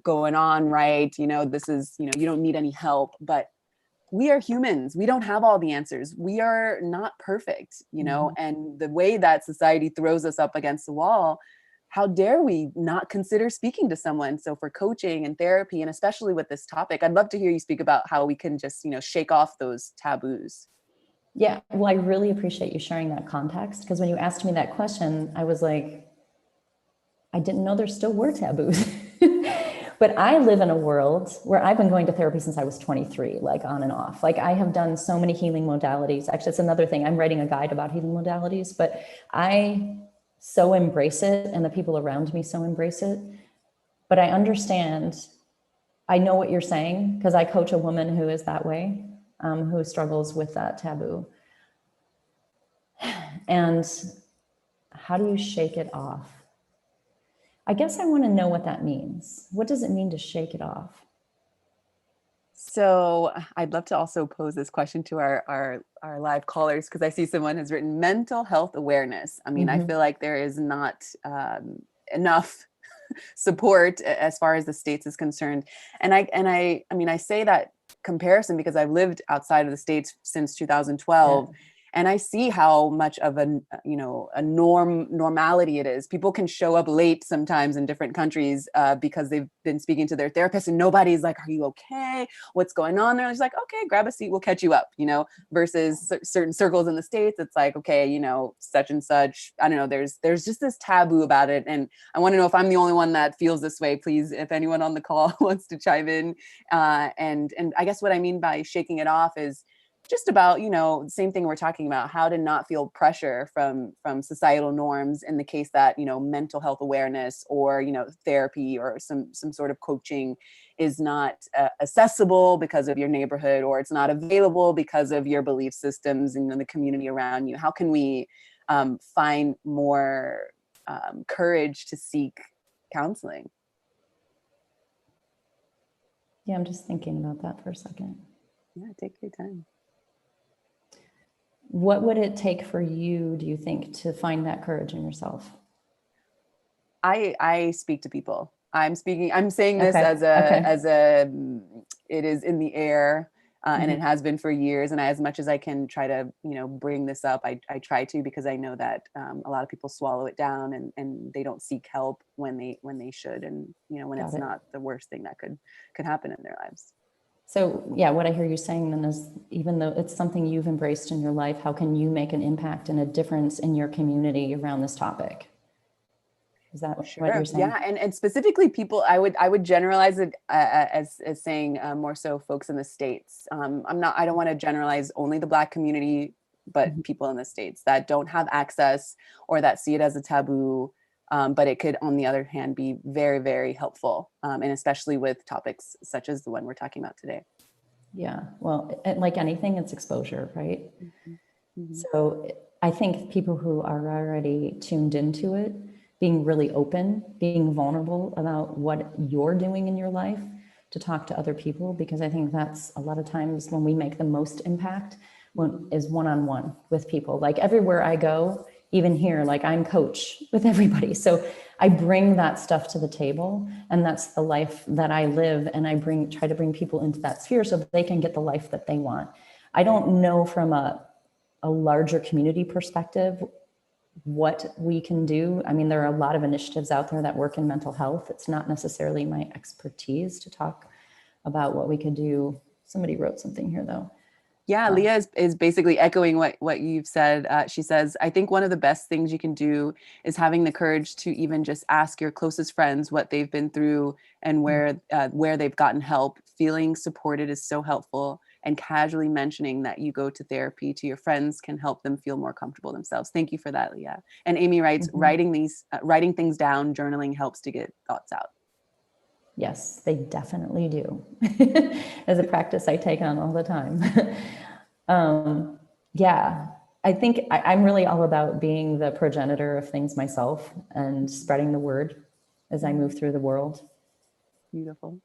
going on, right? This is you don't need any help, but we are humans. We don't have all the answers. We are not perfect, and the way that society throws us up against the wall, how dare we not consider speaking to someone? So for coaching and therapy, and especially with this topic, I'd love to hear you speak about how we can just, shake off those taboos. Yeah, well, I really appreciate you sharing that context, because when you asked me that question, I was like, I didn't know there still were taboos. But I live in a world where I've been going to therapy since I was 23, like on and off. Like, I have done so many healing modalities. Actually, it's another thing. I'm writing a guide about healing modalities, but I so embrace it, and the people around me so embrace it. But I understand, I know what you're saying, because I coach a woman who is that way, who struggles with that taboo. And how do you shake it off? I guess I want to know what that means. What does it mean to shake it off? So I'd love to also pose this question to our live callers, because I see someone has written mental health awareness. I mean, I feel like there is not enough support as far as the States is concerned. And I mean, I say that comparison because I've lived outside of the States since 2012. Yeah. And I see how much of a, a normality it is. People can show up late sometimes in different countries because they've been speaking to their therapist and nobody's like, are you okay? What's going on there? And it's like, okay, grab a seat. We'll catch you up, versus certain circles in the States. It's like, okay, such and such. I don't know. There's just this taboo about it. And I want to know if I'm the only one that feels this way. Please, if anyone on the call wants to chime in. And I guess what I mean by shaking it off is just about, same thing we're talking about, how to not feel pressure from societal norms in the case that, mental health awareness or, therapy or some sort of coaching is not accessible because of your neighborhood, or it's not available because of your belief systems and the community around you. How can we find more courage to seek counseling? Yeah, I'm just thinking about that for a second. Yeah, take your time. What would it take for you, do you think, to find that courage in yourself? I speak to people. I'm saying this Okay. it is in the air, and it has been for years. And as much as I can try to, bring this up, I try to, because I know that a lot of people swallow it down and they don't seek help when they should. And, when it's not the worst thing that could happen in their lives. So yeah, what I hear you saying then is, even though it's something you've embraced in your life, how can you make an impact and a difference in your community around this topic? Is that what you're saying? Yeah, and specifically people, I would generalize it as saying more so folks in the States. I don't want to generalize only the Black community, but people in the States that don't have access or that see it as a taboo. But it could, on the other hand, be very, very helpful, and especially with topics such as the one we're talking about today. Yeah, well, like anything, it's exposure, right? So I think people who are already tuned into it, being really open, being vulnerable about what you're doing in your life, to talk to other people, because I think that's a lot of times when we make the most impact is one-on-one with people. Like everywhere I go, even here, like I'm coach with everybody. So I bring that stuff to the table, and that's the life that I live. And I try to bring people into that sphere so that they can get the life that they want. I don't know from a larger community perspective what we can do. I mean, there are a lot of initiatives out there that work in mental health. It's not necessarily my expertise to talk about what we could do. Somebody wrote something here though. Yeah, Leah is basically echoing what you've said. She says, I think one of the best things you can do is having the courage to even just ask your closest friends what they've been through and where they've gotten help. Feeling supported is so helpful, and casually mentioning that you go to therapy to your friends can help them feel more comfortable themselves. Thank you for that, Leah. And Amy writes, writing things down, journaling helps to get thoughts out. Yes, they definitely do. As a practice I take on all the time. Yeah, I think I'm really all about being the progenitor of things myself and spreading the word as I move through the world. Beautiful.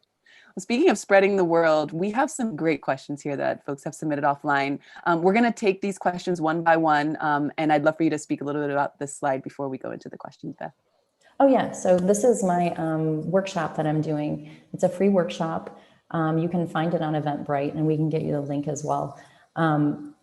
Well, speaking of spreading the world, we have some great questions here that folks have submitted offline. We're going to take these questions one by one, and I'd love for you to speak a little bit about this slide before we go into the questions, Beth. Oh yeah, so this is my workshop that I'm doing. It's a free workshop. You can find it on Eventbrite, and we can get you the link as well.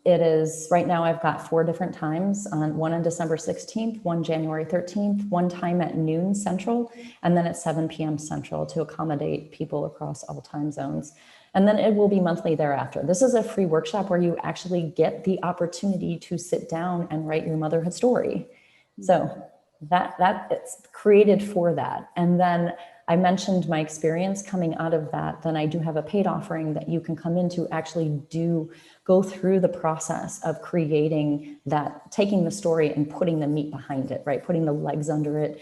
It is, right now I've got 4 different times, one on December 16th, one January 13th, one time at noon Central, and then at 7 p.m. Central to accommodate people across all time zones. And then it will be monthly thereafter. This is a free workshop where you actually get the opportunity to sit down and write your motherhood story. So that it's created for that. And then I mentioned my experience coming out of that. Then I do have a paid offering that you can come in to actually go through the process of creating that, taking the story and putting the meat behind it, right? Putting the legs under it,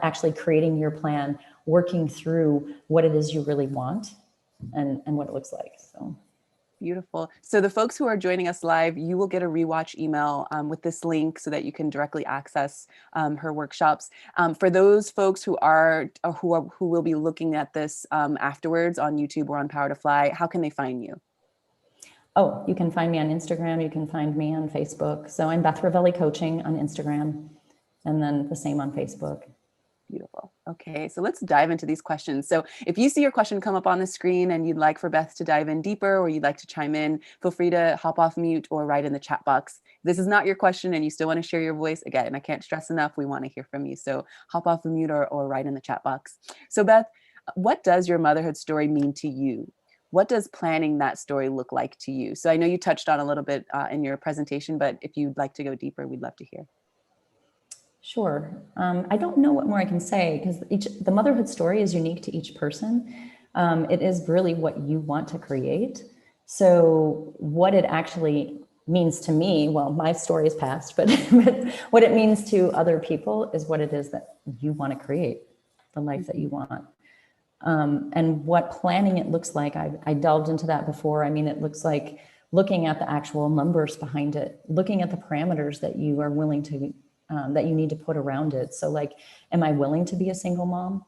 actually creating your plan, working through what it is you really want and what it looks like. So Beautiful. So the folks who are joining us live, you will get a rewatch email with this link so that you can directly access her workshops. For those folks who will be looking at this afterwards on YouTube or on Power to Fly, how can they find you? Oh, you can find me on Instagram. You can find me on Facebook. So I'm Beth Ravelli Coaching on Instagram, and then the same on Facebook. Beautiful. Okay, so let's dive into these questions. So if you see your question come up on the screen and you'd like for Beth to dive in deeper, or you'd like to chime in, feel free to hop off mute or write in the chat box. If this is not your question and you still want to share your voice, again, I can't stress enough, we want to hear from you. So hop off the mute or write in the chat box. So Beth, what does your motherhood story mean to you? What does planning that story look like to you? So I know you touched on a little bit in your presentation, but if you'd like to go deeper, we'd love to hear. Sure. I don't know what more I can say because the motherhood story is unique to each person. It is really what you want to create. So what it actually means to me, well, my story is past, but what it means to other people is what it is that you want to create, the life that you want. And what planning it looks like, I delved into that before. I mean, it looks like looking at the actual numbers behind it, looking at the parameters that you are willing to that you need to put around it. So like, am I willing to be a single mom?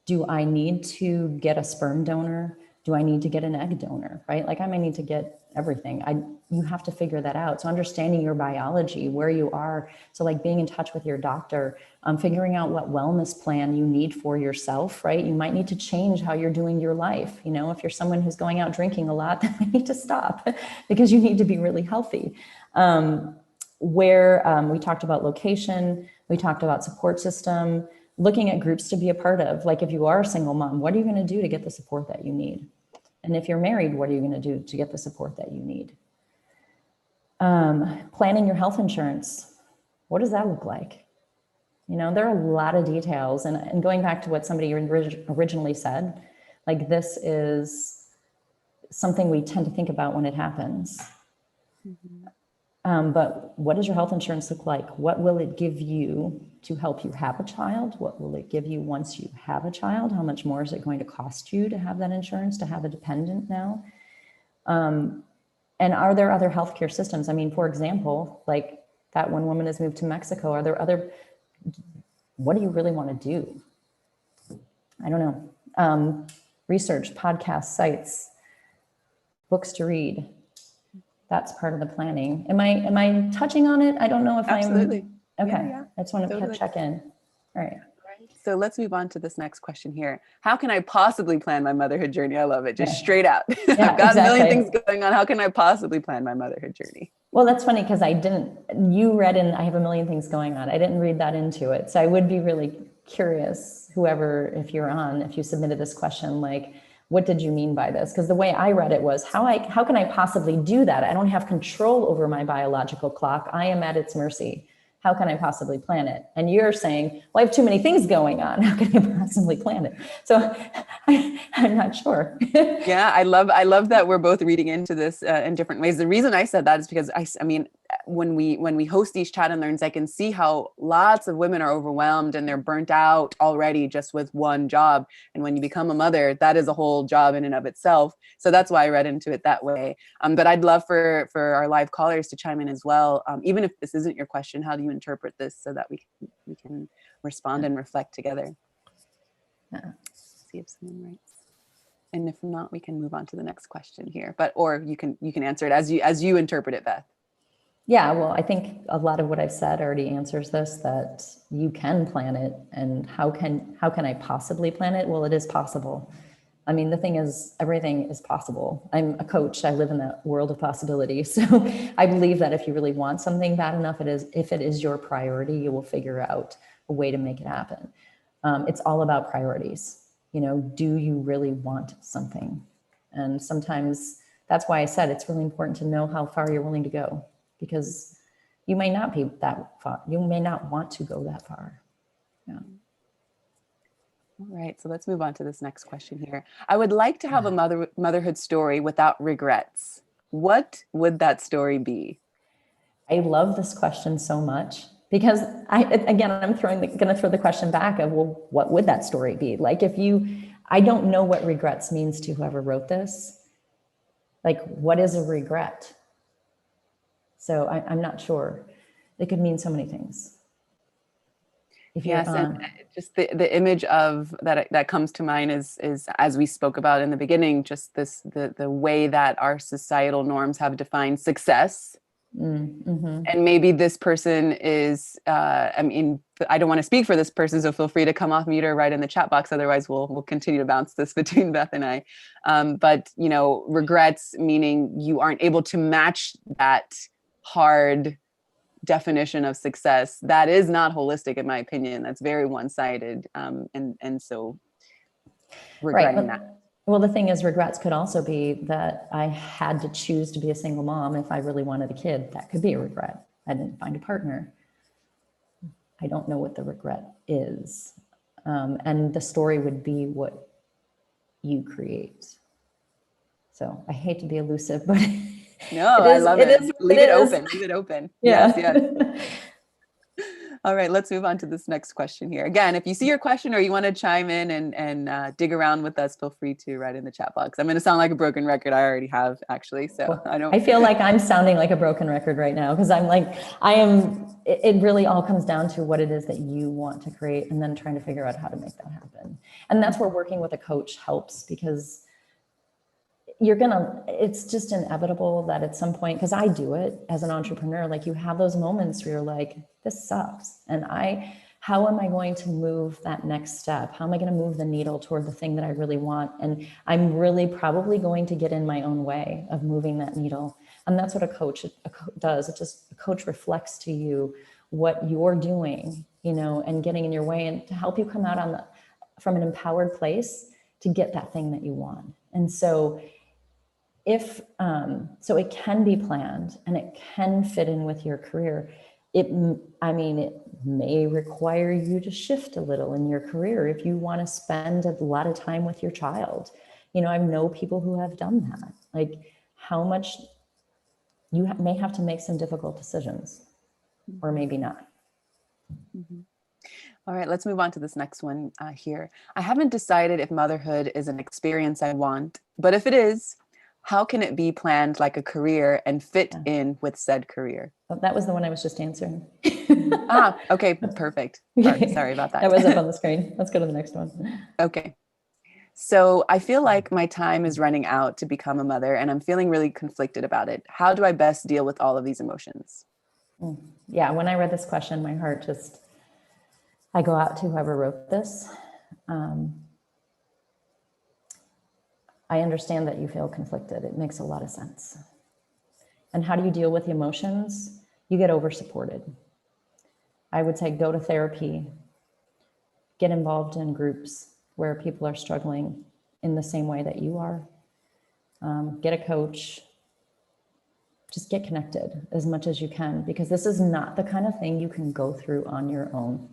Do I need to get a sperm donor? Do I need to get an egg donor, right? Like I might need to get everything. You have to figure that out. So understanding your biology, where you are. So like being in touch with your doctor, figuring out what wellness plan you need for yourself, right? You might need to change how you're doing your life. You know, if you're someone who's going out drinking a lot, then you need to stop because you need to be really healthy. We talked about location, we talked about support system, looking at groups to be a part of. Like if you are a single mom, what are you going to do to get the support that you need? And if you're married, what are you going to do to get the support that you need? Planning your health insurance. What does that look like? You know, there are a lot of details. And going back to what somebody originally said, like this is something we tend to think about when it happens. Mm-hmm. But what does your health insurance look like? What will it give you to help you have a child? What will it give you once you have a child? How much more is it going to cost you to have that insurance, to have a dependent now? And are there other healthcare systems? I mean, for example, like that one woman has moved to Mexico. Are there other, what do you really want to do? I don't know. Research, podcasts, sites, books to read. That's part of the planning. Am I touching on it? I don't know if Absolutely. I'm okay. Yeah. I just want to check in. All right. So let's move on to this next question here. How can I possibly plan my motherhood journey? I love it. Just straight out. Yeah, I've got a million things going on. How can I possibly plan my motherhood journey? Well, that's funny because I have a million things going on. I didn't read that into it. So I would be really curious, if you submitted this question, like, what did you mean by this? Because the way I read it was, how can I possibly do that? I don't have control over my biological clock. I am at its mercy. How can I possibly plan it? And you're saying, well, I have too many things going on. How can I possibly plan it? So I'm not sure. Yeah, I love that we're both reading into this in different ways. The reason I said that is because I mean, when we host these chat and learns, I can see how lots of women are overwhelmed and they're burnt out already just with one job. And when you become a mother, that is a whole job in and of itself. So that's why I read into it that way. But I'd love for our live callers to chime in as well. Even if this isn't your question, how do you interpret this so that we can respond and reflect together? See if someone writes. And if not, we can move on to the next question here. Or you can answer it as you interpret it, Beth. Yeah, well, I think a lot of what I've said already answers this, that you can plan it. And how can I possibly plan it? Well, it is possible. I mean, the thing is, everything is possible. I'm a coach. I live in that world of possibility. So I believe that if you really want something bad enough, if it is your priority, you will figure out a way to make it happen. It's all about priorities. You know, do you really want something? And sometimes that's why I said it's really important to know how far you're willing to go, because you may not be that far. You may not want to go that far. Yeah. All right, so let's move on to this next question here. I would like to have a motherhood story without regrets. What would that story be? I love this question so much because I'm going to throw the question back of, well, what would that story be? Like I don't know what regrets means to whoever wrote this. Like, what is a regret? So I'm not sure. It could mean so many things. If you're, Yes, and just the image of that comes to mind is as we spoke about in the beginning, just the way that our societal norms have defined success. mm-hmm. And maybe this person is, I mean, I don't want to speak for this person, so feel free to come off mute or write in the chat box. Otherwise, we'll continue to bounce this between Beth and I. But, you know, regrets, meaning you aren't able to match that hard definition of success. That is not holistic, in my opinion. That's very one-sided. And so regretting that. Well, the thing is, regrets could also be that I had to choose to be a single mom if I really wanted a kid. That could be a regret. I didn't find a partner. I don't know what the regret is. And the story would be what you create. So I hate to be elusive, but no, I love it. Leave it open. Leave it open. Yeah. Yes. All right, let's move on to this next question here. Again, if you see your question or you want to chime in and dig around with us, feel free to write in the chat box. I'm going to sound like a broken record. I already have, actually. So I feel like I'm sounding like a broken record right now, because I'm like, it really all comes down to what it is that you want to create and then trying to figure out how to make that happen. And that's where working with a coach helps, because it's just inevitable that at some point, because I do it as an entrepreneur, like you have those moments where you're like, this sucks. And how am I going to move that next step? How am I going to move the needle toward the thing that I really want? And I'm really probably going to get in my own way of moving that needle. And that's what a coach does. A coach reflects to you what you're doing, you know, and getting in your way, and to help you come out from an empowered place to get that thing that you want. And so so it can be planned and it can fit in with your career. It may require you to shift a little in your career if you want to spend a lot of time with your child. You know, I know people who have done that. Like, how much you may have to make some difficult decisions, or maybe not. Mm-hmm. All right, let's move on to this next one here. I haven't decided if motherhood is an experience I want, but if it is, how can it be planned like a career and fit in with said career? Oh, that was the one I was just answering. Okay, perfect. Sorry about that. That was up on the screen. Let's go to the next one. Okay. So I feel like my time is running out to become a mother, and I'm feeling really conflicted about it. How do I best deal with all of these emotions? Yeah, when I read this question, my heart I go out to whoever wrote this. I understand that you feel conflicted. It makes a lot of sense. And how do you deal with the emotions? You get over supported. I would say go to therapy, get involved in groups where people are struggling in the same way that you are. Get a coach. Just get connected as much as you can, because this is not the kind of thing you can go through on your own.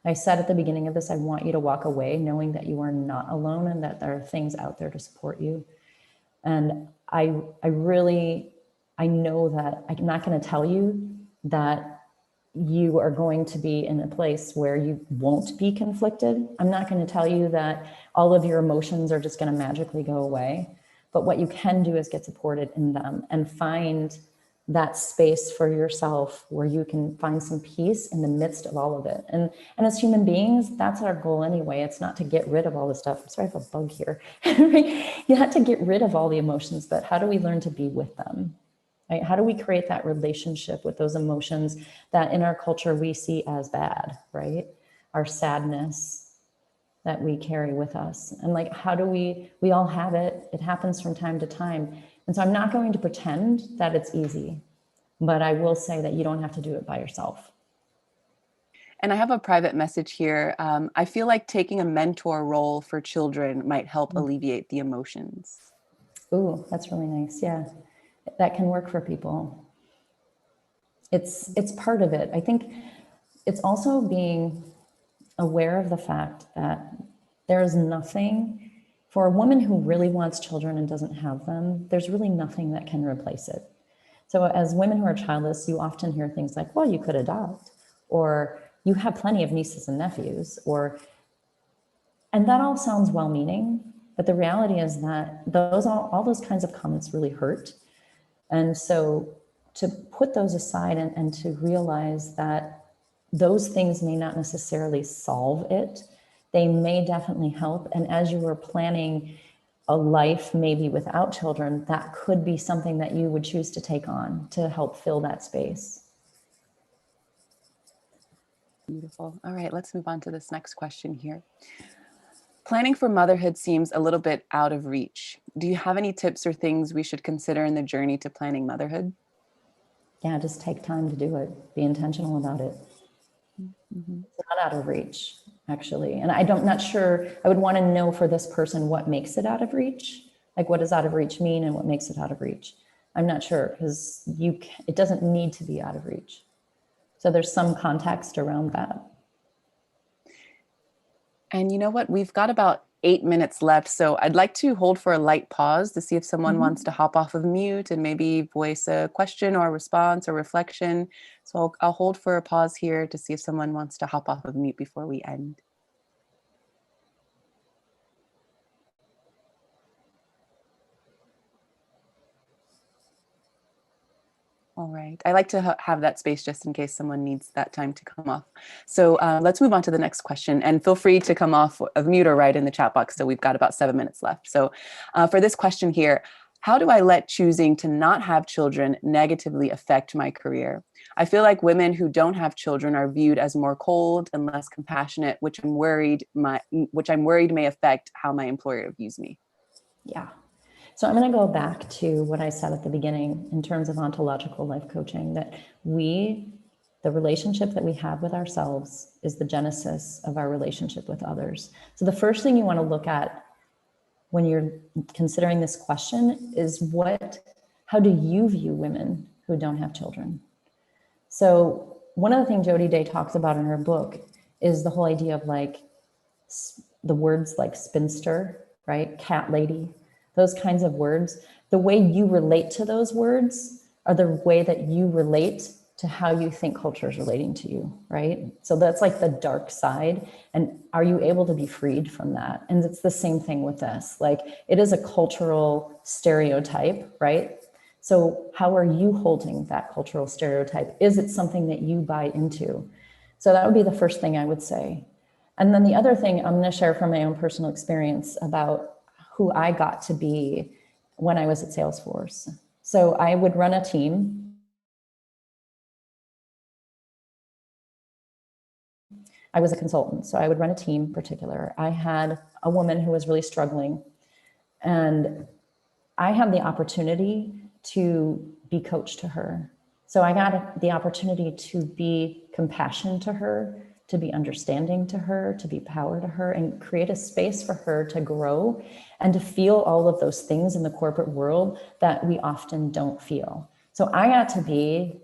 I said at the beginning of this, I want you to walk away knowing that you are not alone and that there are things out there to support you. And I know that I'm not going to tell you that you are going to be in a place where you won't be conflicted. I'm not going to tell you that all of your emotions are just going to magically go away. But what you can do is get supported in them and find that space for yourself where you can find some peace in the midst of all of it. And as human beings, that's our goal anyway. It's not to get rid of all the stuff. I'm sorry, I have a bug here. You have to get rid of all the emotions, but how do we learn to be with them? Right? How do we create that relationship with those emotions that in our culture we see as bad, right? Our sadness that we carry with us. And like, how do we all have it. It happens from time to time. And so I'm not going to pretend that it's easy, but I will say that you don't have to do it by yourself. And I have a private message here. I feel like taking a mentor role for children might help alleviate the emotions. Ooh, that's really nice. Yeah, that can work for people. It's part of it. I think it's also being aware of the fact that there is nothing for a woman who really wants children and doesn't have them, there's really nothing that can replace it. So as women who are childless, you often hear things like, well, you could adopt, or you have plenty of nieces and nephews, and that all sounds well-meaning, But the reality is that all those kinds of comments really hurt. And so to put those aside and to realize that those things may not necessarily solve it, they may definitely help. And as you were planning a life maybe without children, that could be something that you would choose to take on to help fill that space. Beautiful. All right, let's move on to this next question here. Planning for motherhood seems a little bit out of reach. Do you have any tips or things we should consider in the journey to planning motherhood? Yeah, just take time to do it. Be intentional about it. Mm-hmm. It's not out of reach, actually. And not sure, I would want to know for this person what makes it out of reach. Like, what does out of reach mean and what makes it out of reach? I'm not sure, because it doesn't need to be out of reach. So there's some context around that. And you know what? We've got about 8 minutes left. So I'd like to hold for a light pause to see if someone wants to hop off of mute and maybe voice a question or response or reflection. So I'll hold for a pause here to see if someone wants to hop off of mute before we end. All right. I like to have that space just in case someone needs that time to come off. So let's move on to the next question, and feel free to come off of mute or write in the chat box. So we've got about 7 minutes left. So for this question here, how do I let choosing to not have children negatively affect my career? I feel like women who don't have children are viewed as more cold and less compassionate, which I'm worried may affect how my employer views me. Yeah. So I'm going to go back to what I said at the beginning in terms of ontological life coaching, that the relationship that we have with ourselves is the genesis of our relationship with others. So the first thing you want to look at when you're considering this question is how do you view women who don't have children? So one of the things Jody Day talks about in her book is the whole idea of like the words like spinster, right? Cat lady, those kinds of words. The way you relate to those words are the way that you relate to how you think culture is relating to you, right? So that's like the dark side. And are you able to be freed from that? And it's the same thing with this. Like, it is a cultural stereotype, right? So how are you holding that cultural stereotype? Is it something that you buy into? So that would be the first thing I would say. And then the other thing I'm going to share from my own personal experience about who I got to be when I was at Salesforce. So I would run a team. I was a consultant, so I would run a team in particular. I had a woman who was really struggling, and I had the opportunity to be coach to her. So I got the opportunity to be compassion to her, to be understanding to her, to be power to her, and create a space for her to grow and to feel all of those things in the corporate world that we often don't feel. So I got to be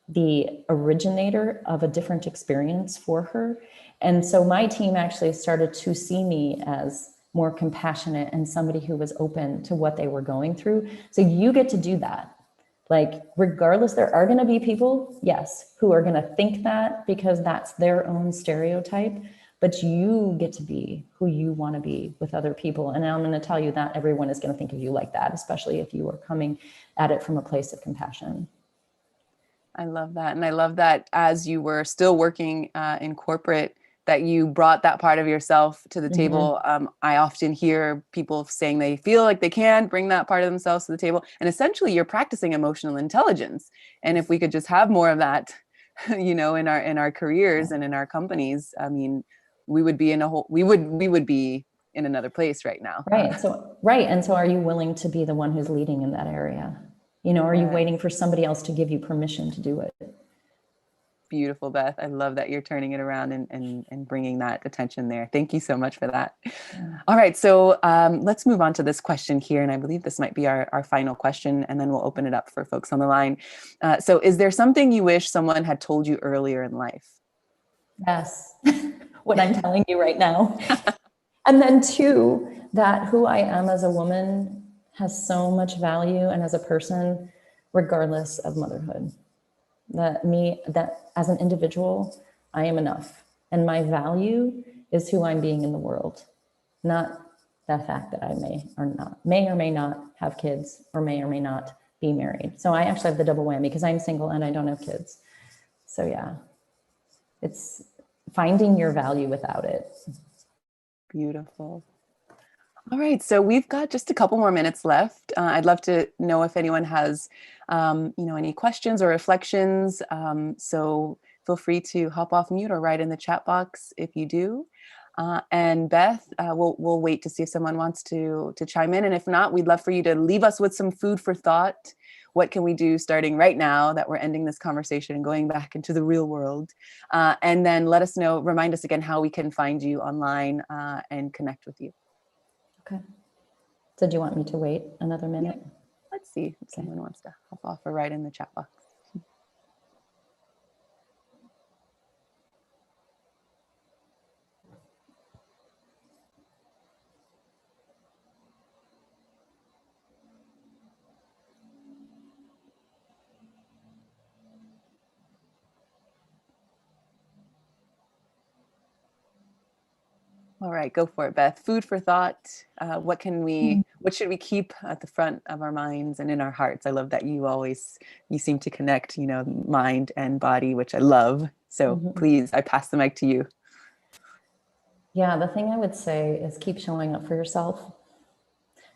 the originator of a different experience for her. And so my team actually started to see me as more compassionate and somebody who was open to what they were going through. So you get to do that. Like, regardless, there are going to be people, yes, who are going to think that because that's their own stereotype, but you get to be who you want to be with other people. And I'm going to tell you that everyone is going to think of you like that, especially if you are coming at it from a place of compassion. I love that. And I love that as you were still working in corporate, that you brought that part of yourself to the table. I often hear people saying they feel like they can bring that part of themselves to the table. And essentially you're practicing emotional intelligence. And if we could just have more of that, in our careers and in our companies, I mean, we would be we would be in another place right now. Right. And so are you willing to be the one who's leading in that area? Are you waiting for somebody else to give you permission to do it? Beautiful, Beth. I love that you're turning it around and bringing that attention there. Thank you so much for that. Yeah. All right. So let's move on to this question here. And I believe this might be our final question, and then we'll open it up for folks on the line. So is there something you wish someone had told you earlier in life? Yes. What I'm telling you right now. And then 2, that who I am as a woman has so much value, and as a person, regardless of motherhood. That as an individual, I am enough. And my value is who I'm being in the world, not the fact that I may or may not have kids, or may not be married. So I actually have the double whammy because I'm single and I don't have kids. So yeah, it's finding your value without it. Beautiful. All right, so we've got just a couple more minutes left. I'd love to know if anyone has, any questions or reflections. So feel free to hop off mute or write in the chat box if you do. And Beth, we'll wait to see if someone wants to chime in. And if not, we'd love for you to leave us with some food for thought. What can we do starting right now that we're ending this conversation and going back into the real world? And then let us know, remind us again how we can find you online and connect with you. Okay. So do you want me to wait another minute? Yeah. Let's see if someone wants to hop off or write in the chat box. All right, go for it, Beth. Food for thought. What should we keep at the front of our minds and in our hearts? I love that you seem to connect, mind and body, which I love. So please, I pass the mic to you. Yeah, the thing I would say is keep showing up for yourself.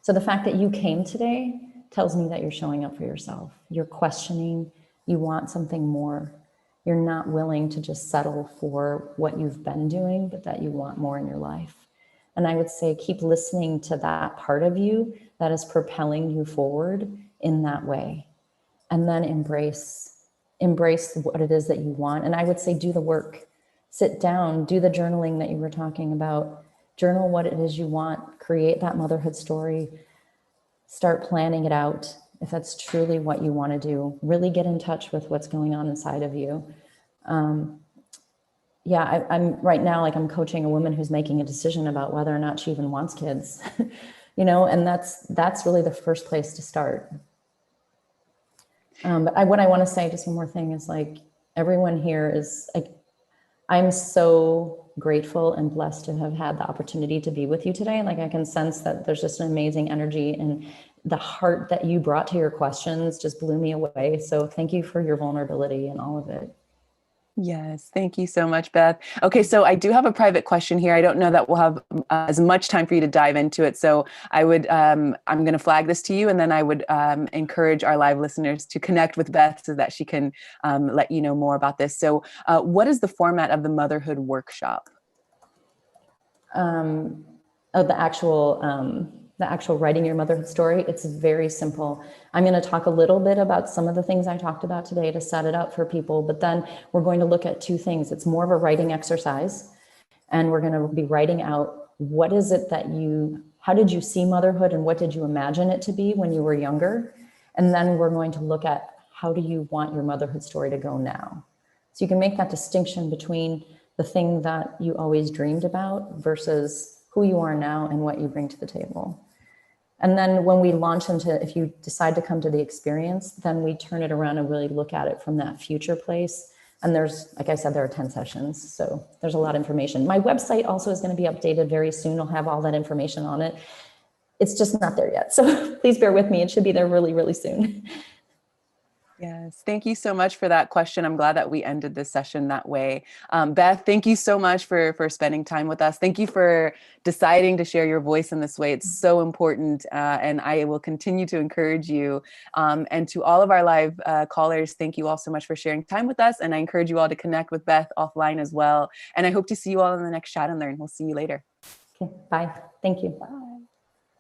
So the fact that you came today tells me that you're showing up for yourself. You're questioning, you want something more. You're not willing to just settle for what you've been doing, but that you want more in your life. And I would say keep listening to that part of you that is propelling you forward in that way. And then embrace what it is that you want. And I would say do the work. Sit down, do the journaling that you were talking about. Journal what it is you want. Create that motherhood story. Start planning it out. If that's truly what you want to do, really get in touch with what's going on inside of you. I'm right now, I'm coaching a woman who's making a decision about whether or not she even wants kids, and that's really the first place to start. But what I want to say, just one more thing, is everyone here is I'm so grateful and blessed to have had the opportunity to be with you today. And I can sense that there's just an amazing energy, and the heart that you brought to your questions just blew me away. So thank you for your vulnerability and all of it. Yes, thank you so much, Beth. Okay, so I do have a private question here. I don't know that we'll have as much time for you to dive into it. So I'm going to flag this to you, and then I would encourage our live listeners to connect with Beth so that she can let you know more about this. So what is the format of the motherhood workshop? The actual writing your motherhood story, it's very simple. I'm going to talk a little bit about some of the things I talked about today to set it up for people, but then we're going to look at two things. It's more of a writing exercise, and we're going to be writing out what is it how did you see motherhood and what did you imagine it to be when you were younger? And then we're going to look at how do you want your motherhood story to go now? So you can make that distinction between the thing that you always dreamed about versus who you are now and what you bring to the table. And then when we launch if you decide to come to the experience, then we turn it around and really look at it from that future place. And there's, like I said, there are 10 sessions. So there's a lot of information. My website also is going to be updated very soon. I'll have all that information on it. It's just not there yet. So please bear with me. It should be there really, really soon. Yes, thank you so much for that question. I'm glad that we ended this session that way. Beth, thank you so much for spending time with us. Thank you for deciding to share your voice in this way. It's so important, and I will continue to encourage you. And to all of our live callers, thank you all so much for sharing time with us. And I encourage you all to connect with Beth offline as well. And I hope to see you all in the next Chat and Learn. We'll see you later. Okay, bye. Thank you. Bye.